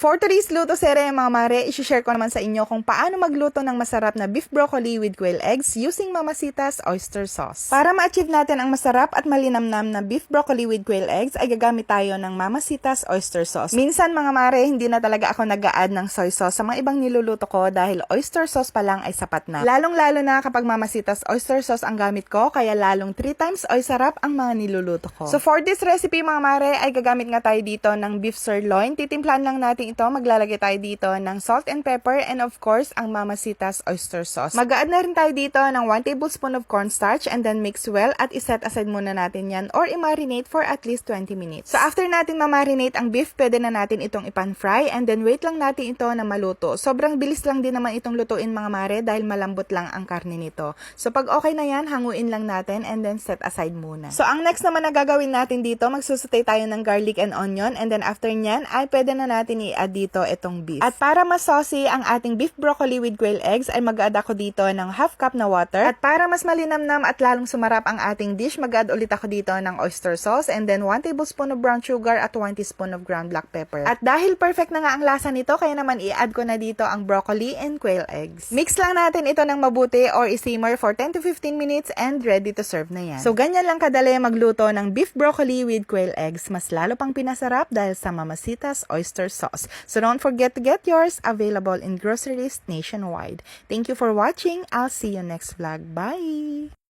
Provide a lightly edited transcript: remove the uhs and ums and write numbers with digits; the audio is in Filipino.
For today's luto serye mga mare, isi-share ko naman sa inyo kung paano magluto ng masarap na beef broccoli with quail eggs using Mamacita's oyster sauce. Para ma-achieve natin ang masarap at malinamnam na beef broccoli with quail eggs, ay gagamit tayo ng Mamacita's oyster sauce. Minsan mga mare, hindi na talaga ako nag-a-add ng soy sauce sa mga ibang niluluto ko dahil oyster sauce pa lang ay sapat na. Lalong-lalo na kapag Mamacita's oyster sauce ang gamit ko, kaya lalong 3 times oy sarap ang mga niluluto ko. So for this recipe mga mare, ay gagamit nga tayo dito ng beef sirloin. Titimplahan lang natin ito, maglalagay tayo dito ng salt and pepper and of course ang Mamacita's oyster sauce. Mag-a-add na rin tayo dito ng 1 tablespoon of cornstarch and then mix well at iset aside muna natin yan or i-marinate for at least 20 minutes. So after natin ma-marinate ang beef, pwede na natin itong ipan-fry and then wait lang natin ito na maluto. Sobrang bilis lang din naman itong lutuin mga mare dahil malambot lang ang karne nito. So pag okay na yan, hanguin lang natin and then set aside muna. So ang next naman na gagawin natin dito, magsusutay tayo ng garlic and onion and then after nyan ay pwede na natin i-add dito itong beef. At para mas saucy ang ating beef broccoli with quail eggs ay mag-add ako dito ng half cup na water. At para mas malinamnam at lalong sumarap ang ating dish, mag-add ulit ako dito ng oyster sauce and then 1 tablespoon of brown sugar at 1 teaspoon of ground black pepper. At dahil perfect na nga ang lasa nito, kaya naman i-add ko na dito ang broccoli and quail eggs. Mix lang natin ito ng mabuti or i-simmer for 10 to 15 minutes and ready to serve na yan. So ganyan lang kadali magluto ng beef broccoli with quail eggs. Mas lalo pang pinasarap dahil sa Mamacita's oyster sauce. So don't forget to get yours, available in groceries nationwide. Thank you for watching. I'll see you next vlog. Bye!